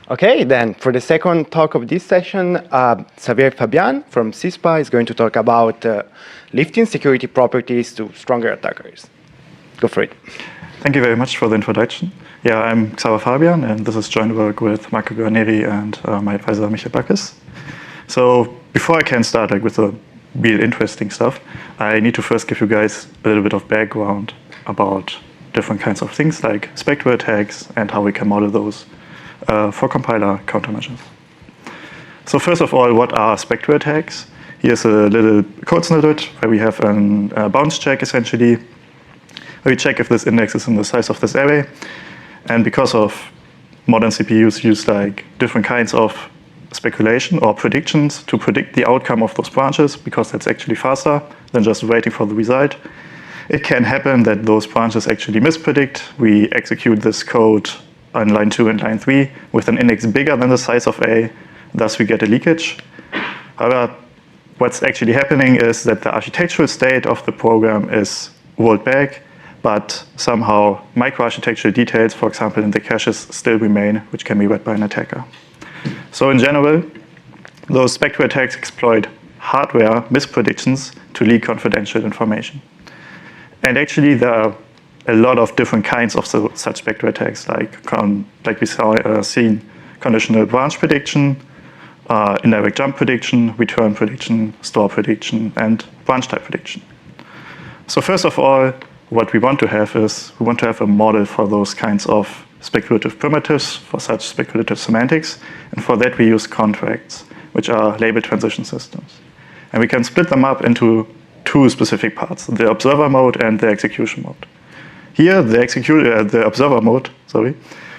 Okay, then for the second talk of this session, Xaver Fabian from CISPA is going to talk about lifting security properties to stronger attackers. Go for it. Thank you very much for the introduction. Yeah, I'm Xaver Fabian, and this is joint work with Marco Guarnieri and my advisor, Michael Backes. So before I can start with the real interesting stuff, I need to first give you guys a little bit of background about different kinds of things like Spectre attacks and how we can model those for compiler countermeasures. So first of all, what are Spectre attacks? Here's a little code snippet where we have a bounce check essentially, where we check if this index is in the size of this array. And because of modern CPUs use like different kinds of speculation or predictions to predict the outcome of those branches, because that's actually faster than just waiting for the result, it can happen that those branches actually mispredict. We execute this code on line 2 and line 3 with an index bigger than the size of A, thus we get a leakage. However, what's actually happening is that the architectural state of the program is rolled back, but somehow microarchitectural details, for example in the caches, still remain, which can be read by an attacker. So in general, those Spectre attacks exploit hardware mispredictions to leak confidential information. And actually there are a lot of different kinds of such Spectre attacks, like we saw seen conditional branch prediction, indirect jump prediction, return prediction, store prediction, and branch type prediction. So first of all, what we want to have is we want to have a model for those kinds of speculative primitives, for such speculative semantics, and for that we use contracts, which are label transition systems. And we can split them up into two specific parts, the observer mode and the execution mode. Here, the observer mode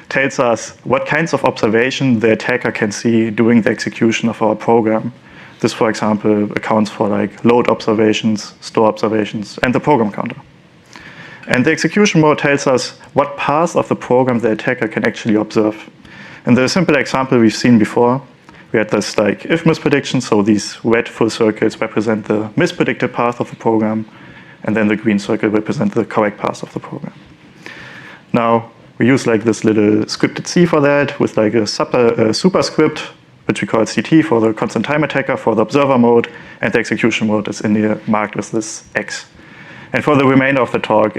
tells us what kinds of observation the attacker can see during the execution of our program. This, for example, accounts for like load observations, store observations, and the program counter. And the execution mode tells us what parts of the program the attacker can actually observe. And the simple example we've seen before, we had this like if misprediction, so these red full circles represent the mispredicted path of the program, and then the green circle represents the correct path of the program. Now, we use like this little scripted C for that, with like a superscript, which we call CT for the constant time attacker for the observer mode, and the execution mode is in here marked with this X. And for the remainder of the talk,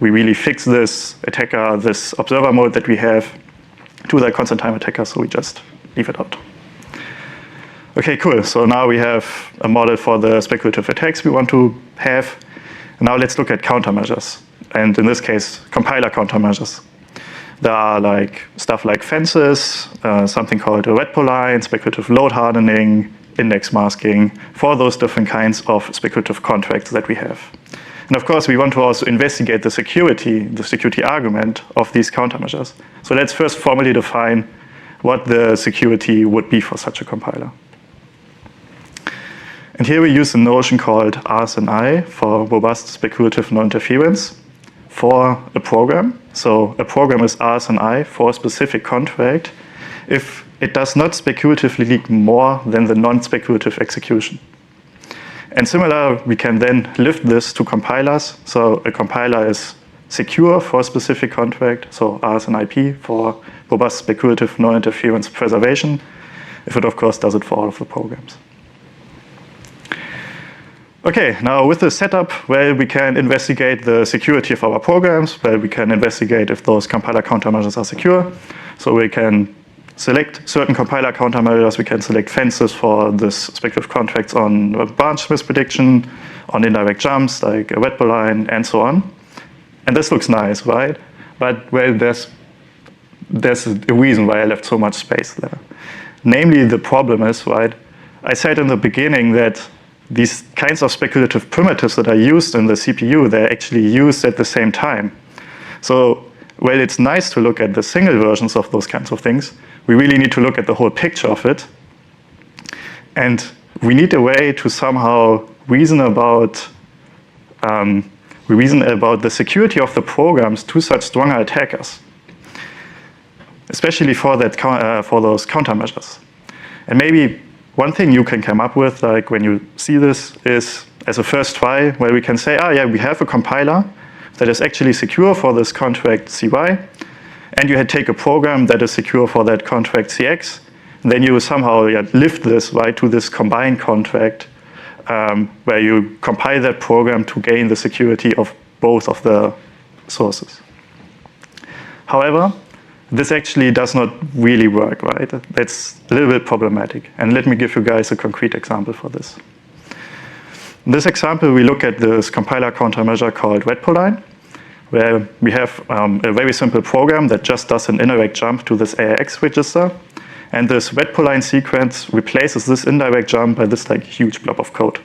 we really fix this attacker, this observer mode that we have, to the constant time attacker, so we just leave it out. Okay, cool. So now we have a model for the speculative attacks we want to have. Now let's look at countermeasures, and in this case, compiler countermeasures. There are like stuff like fences, something called a red poline, speculative load hardening, index masking, for those different kinds of speculative contracts that we have. And of course, we want to also investigate the security argument of these countermeasures. So let's first formally define what the security would be for such a compiler. And here we use a notion called RSNI for robust speculative non-interference for a program. So a program is RSNI for a specific contract if it does not speculatively leak more than the non-speculative execution. And similar, we can then lift this to compilers. So a compiler is secure for a specific contract, so RSNIP for robust speculative non-interference preservation, if it of course does it for all of the programs. Okay, now with the setup, well, we can investigate the security of our programs, where we can investigate if those compiler countermeasures are secure. So we can select certain compiler countermeasures, we can select fences for this speculative contracts on branch misprediction, on indirect jumps, like a red poline, and so on. And this looks nice, right? But, well, there's a reason why I left so much space there. Namely, the problem is, right, I said in the beginning that these kinds of speculative primitives that are used in the CPU, they're actually used at the same time. So, well, it's nice to look at the single versions of those kinds of things. We really need to look at the whole picture of it. And we need a way to somehow reason about the security of the programs to such stronger attackers, especially for those countermeasures. And maybe one thing you can come up with, like when you see this, is as a first try, where we can say, yeah, we have a compiler that is actually secure for this contract CY, and you take a program that is secure for that contract CX, then you somehow lift this right to this combined contract where you compile that program to gain the security of both of the sources. However, this actually does not really work, right? That's a little bit problematic. And let me give you guys a concrete example for this. In this example, we look at this compiler countermeasure called w.r.t, where we have a very simple program that just does an indirect jump to this AIX register. And this w.r.t sequence replaces this indirect jump by this huge blob of code.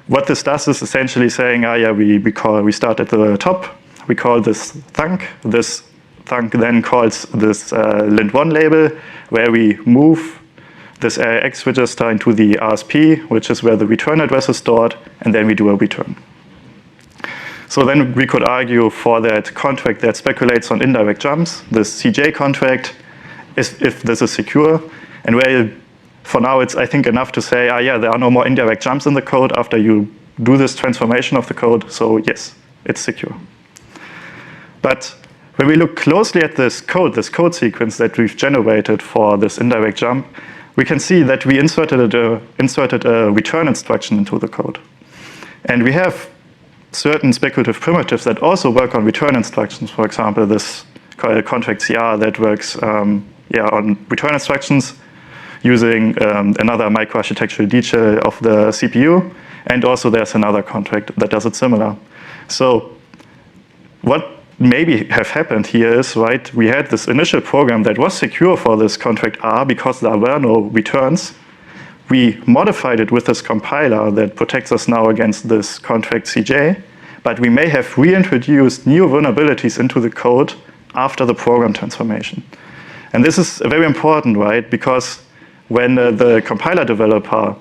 What this does is essentially saying, we start at the top, we call this thunk. This thunk then calls this lint1 label, where we move this AIX register into the RSP, which is where the return address is stored, and then we do a return. So then we could argue for that contract that speculates on indirect jumps, this CJ contract, if this is secure, and where for now it's, I think, enough to say, there are no more indirect jumps in the code after you do this transformation of the code, so yes, it's secure. But when we look closely at this code sequence that we've generated for this indirect jump, we can see that we inserted a return instruction into the code. And we have certain speculative primitives that also work on return instructions. For example, this contract CR that works on return instructions using another microarchitectural detail of the CPU. And also there's another contract that does it similar. So what maybe have happened here is, right, we had this initial program that was secure for this contract R because there were no returns. We modified it with this compiler that protects us now against this contract CJ, but we may have reintroduced new vulnerabilities into the code after the program transformation. And this is very important, right, because when the compiler developer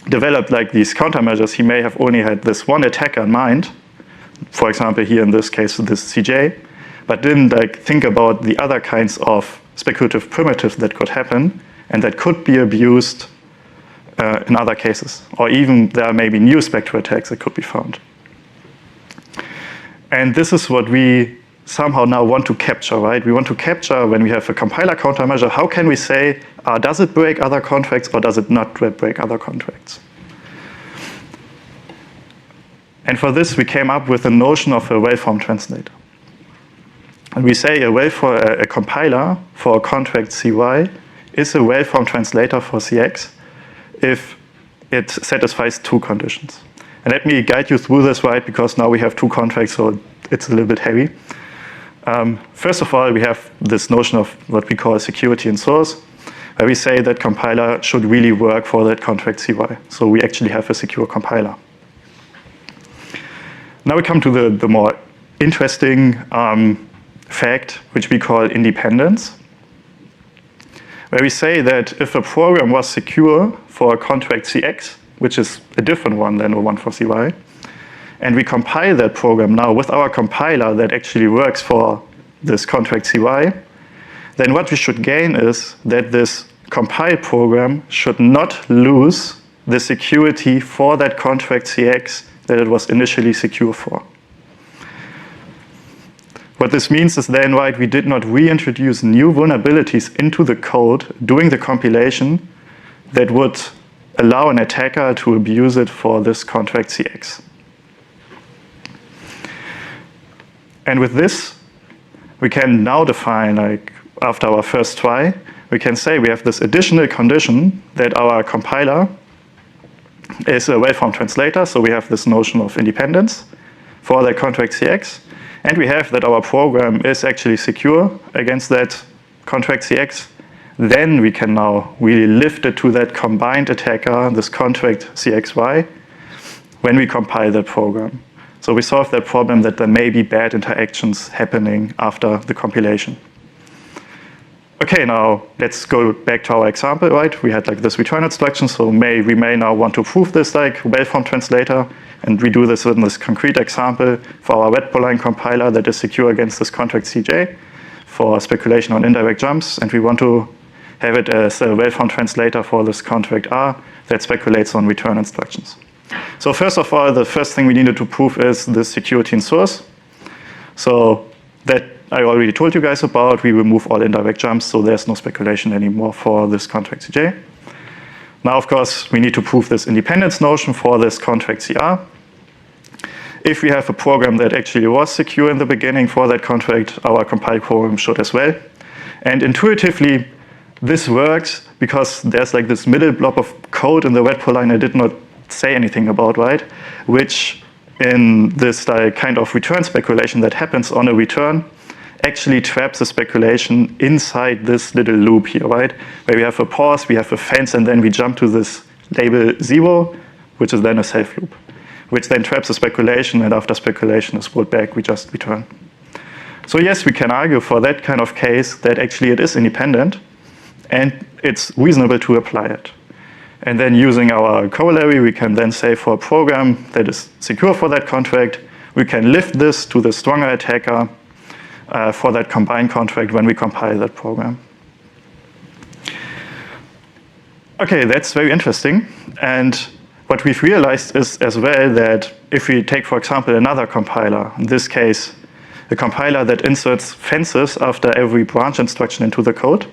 developed these countermeasures, he may have only had this one attacker in mind, for example, here in this case, this CJ, but didn't think about the other kinds of speculative primitives that could happen and that could be abused in other cases. Or even there may be new Spectre attacks that could be found. And this is what we somehow now want to capture, right? We want to capture when we have a compiler countermeasure, how can we say, does it break other contracts or does it not break other contracts? And for this, we came up with the notion of a well-formed translator. And we say a compiler for a contract CY is a well-formed translator for CX if it satisfies two conditions. And let me guide you through this, right, because now we have two contracts, so it's a little bit heavy. First of all, we have this notion of what we call security in source, where we say that compiler should really work for that contract CY. So we actually have a secure compiler. Now we come to the more interesting fact, which we call independence, where we say that if a program was secure for a contract CX, which is a different one than the one for CY, and we compile that program now with our compiler that actually works for this contract CY, then what we should gain is that this compiled program should not lose the security for that contract CX that it was initially secure for. What this means is then, right, we did not reintroduce new vulnerabilities into the code during the compilation that would allow an attacker to abuse it for this contract CX. And with this, we can now define, after our first try, we can say we have this additional condition that our compiler is a well-formed translator, so we have this notion of independence for the contract CX, and we have that our program is actually secure against that contract CX. Then we can now really lift it to that combined attacker, this contract CXY, when we compile that program. So we solve that problem that there may be bad interactions happening after the compilation. Okay, now let's go back to our example, right? We had this return instruction, so we may now want to prove this well-formed translator, and we do this in this concrete example for our w.r.t compiler that is secure against this contract CJ for speculation on indirect jumps, and we want to have it as a well-formed translator for this contract R that speculates on return instructions. So first of all, the first thing we needed to prove is the security in source. So that I already told you guys about. We remove all indirect jumps, so there's no speculation anymore for this contract CJ. Now, of course, we need to prove this independence notion for this contract CR. If we have a program that actually was secure in the beginning for that contract, our compiled program should as well. And intuitively, this works because there's like this middle blob of code in the wet line I did not say anything about, right? Which in this kind of return speculation that happens on a return actually traps the speculation inside this little loop here, right? Where we have a pause, we have a fence, and then we jump to this label 0, which is then a self loop, which then traps the speculation, and after speculation is rolled back, we just return. So yes, we can argue for that kind of case that actually it is independent, and it's reasonable to apply it. And then using our corollary, we can then say for a program that is secure for that contract, we can lift this to the stronger attacker for that combined contract when we compile that program. Okay, that's very interesting. And what we've realized is as well that if we take, for example, another compiler, in this case, a compiler that inserts fences after every branch instruction into the code.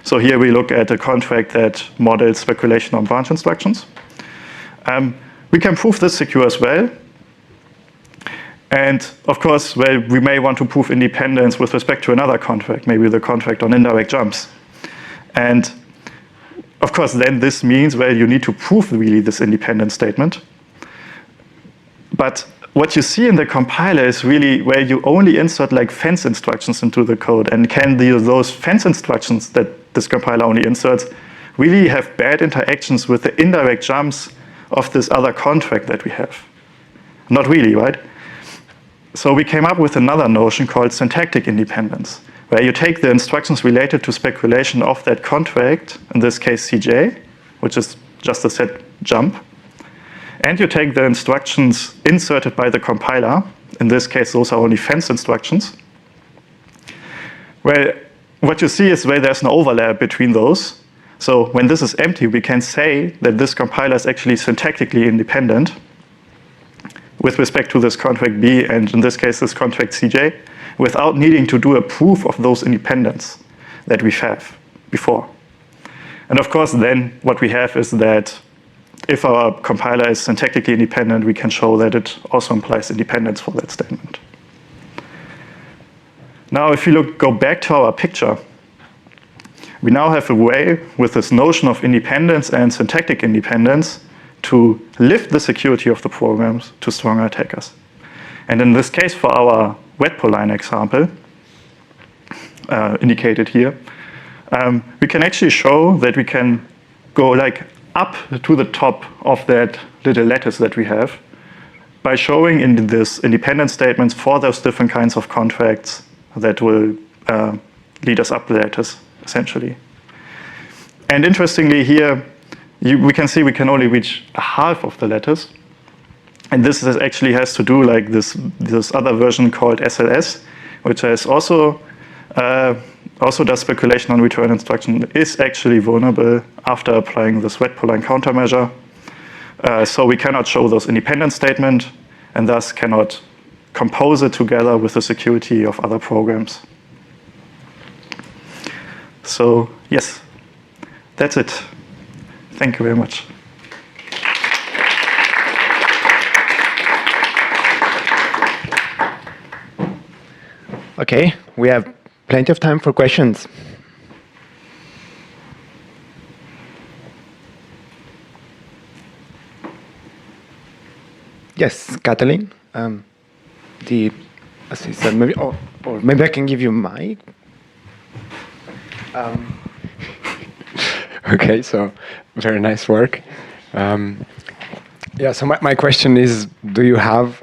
So here we look at a contract that models speculation on branch instructions. We can prove this secure as well. And of course, well, we may want to prove independence with respect to another contract, maybe the contract on indirect jumps. And of course, then this means, well, you need to prove really this independence statement. But what you see in the compiler is really where you only insert like fence instructions into the code, and can those fence instructions that this compiler only inserts really have bad interactions with the indirect jumps of this other contract that we have? Not really, right? So we came up with another notion called syntactic independence, where you take the instructions related to speculation of that contract, in this case CJ, which is just a set jump, and you take the instructions inserted by the compiler, in this case those are only fence instructions, where what you see is where there's no overlap between those. So when this is empty, we can say that this compiler is actually syntactically independent with respect to this contract B, and in this case this contract CJ, without needing to do a proof of those independence that we have before. And of course then what we have is that if our compiler is syntactically independent, we can show that it also implies independence for that statement. Now if you go back to our picture, we now have a way with this notion of independence and syntactic independence to lift the security of the programs to stronger attackers. And in this case, for our wet line example, indicated here, we can actually show that we can go like up to the top of that little lattice that we have by showing in this independence statements for those different kinds of contracts that will lead us up the lattice, essentially. And interestingly here, we can see we can only reach a half of the lattice. And this actually has to do like this other version called SLS, which is also does speculation on return instruction, is actually vulnerable after applying this wet line countermeasure. So we cannot show those independent statement and thus cannot compose it together with the security of other programs. So yes, that's it. Thank you very much. Okay, we have plenty of time for questions. Yes, Kathleen, the assistant, maybe, or maybe I can give you my. Okay, so very nice work. Yeah, so my question is, do you have,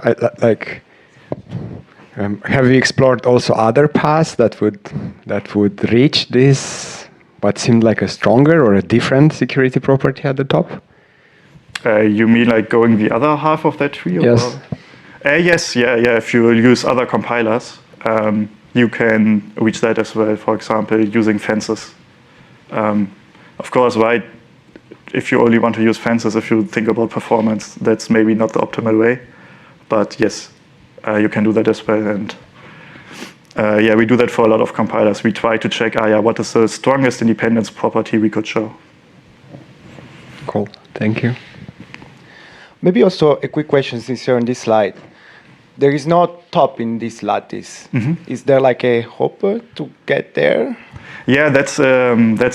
have you explored also other paths that would reach this, what seemed like a stronger or a different security property at the top? You mean like going the other half of that tree? Yes. Yes, yeah. If you use other compilers, you can reach that as well, for example, using fences. Of course, right, if you only want to use fences, if you think about performance, that's maybe not the optimal way. But yes, you can do that as well. And yeah, we do that for a lot of compilers. We try to check, what is the strongest independence property we could show. Cool. Thank you. Maybe also a quick question since you're on this slide. There is no top in this lattice. Is there like a hopper to get there? Yeah, that's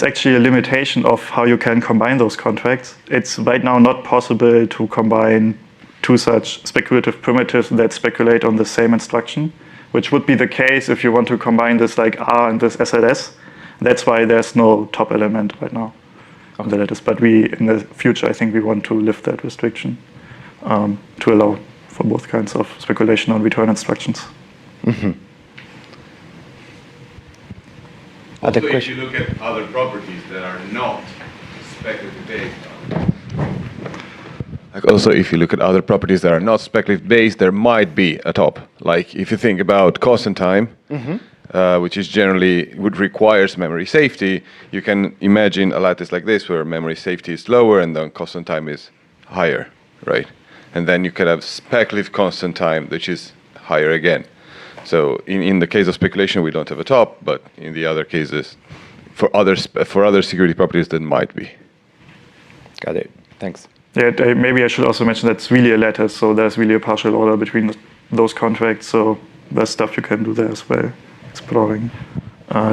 actually a limitation of how you can combine those contracts. It's right now not possible to combine two such speculative primitives that speculate on the same instruction, which would be the case if you want to combine this like R and this SLS. That's why there's no top element right now. Okay. That is, but in the future, I think we want to lift that restriction to allow for both kinds of speculation on return instructions. Also, if you look at other properties that are not speculative based. Also, if you look at other properties that are not speculative based, there might be a top. Like if you think about cost and time, which is generally requires memory safety, you can imagine a lattice like this where memory safety is lower and then constant time is higher, right? And then you could have speculative constant time, which is higher again. So in the case of speculation, we don't have a top, but in the other cases, for other security properties, that might be. Got it. Thanks. Yeah, maybe I should also mention that's really a lattice, so there's really a partial order between those contracts. So there's stuff you can do there as well, exploring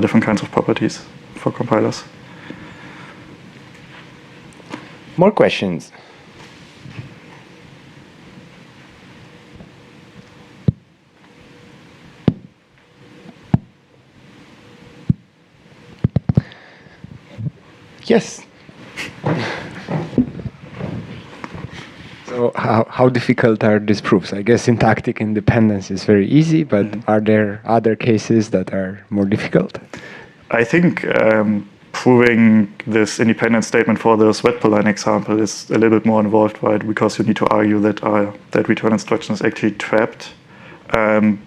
different kinds of properties for compilers. More questions? Yes. So how difficult are these proofs? I guess syntactic independence is very easy, but are there other cases that are more difficult? I think proving this independent statement for the sweat line example is a little bit more involved, right? Because you need to argue that return instruction is actually trapped.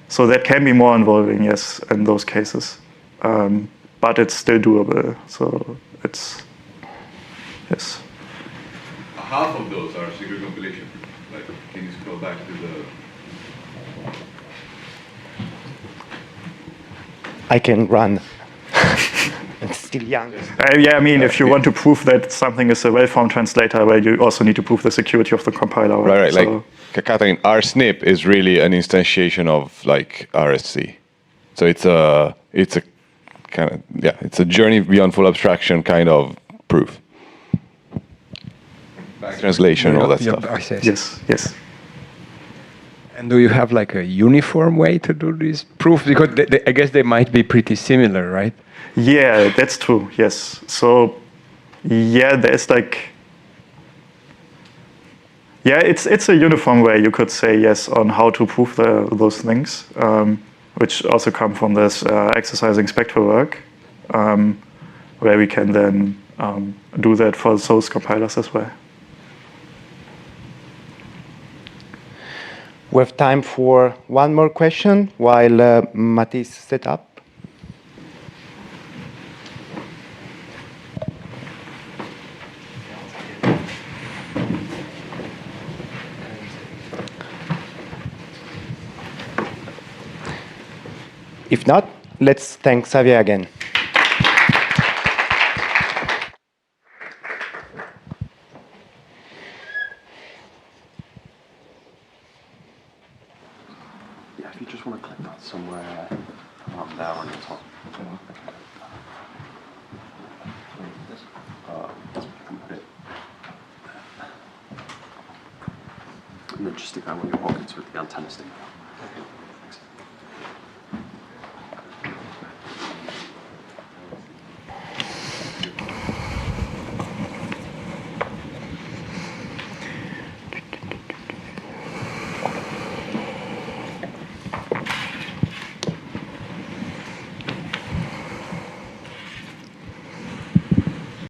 So that can be more involving, yes, in those cases. But it's still doable. So it's, yes. Half of those are secret compilation. Like, can you scroll back to the... I can run. I'm still young. Yeah, I mean, if you want to prove that something is a well-formed translator, well, you also need to prove the security of the compiler. Right. So, like Catherine, RSNP is really an instantiation of like RSC. So it's a kind of, it's a journey beyond full abstraction kind of proof. Translation, all that stuff. Yes. And do you have like a uniform way to do these proofs? Because I guess they might be pretty similar, right? Yeah, that's true, yes. So, yeah, there's like... Yeah, it's a uniform way, you could say, yes, on how to prove those things, which also come from this exercising Spectre work, where we can then do that for those compilers as well. We have time for one more question while Matisse set up. If not, let's thank Xavier again. Yeah, if you just want to click that somewhere there on the top. And then just stick that in your pockets with the antenna stick.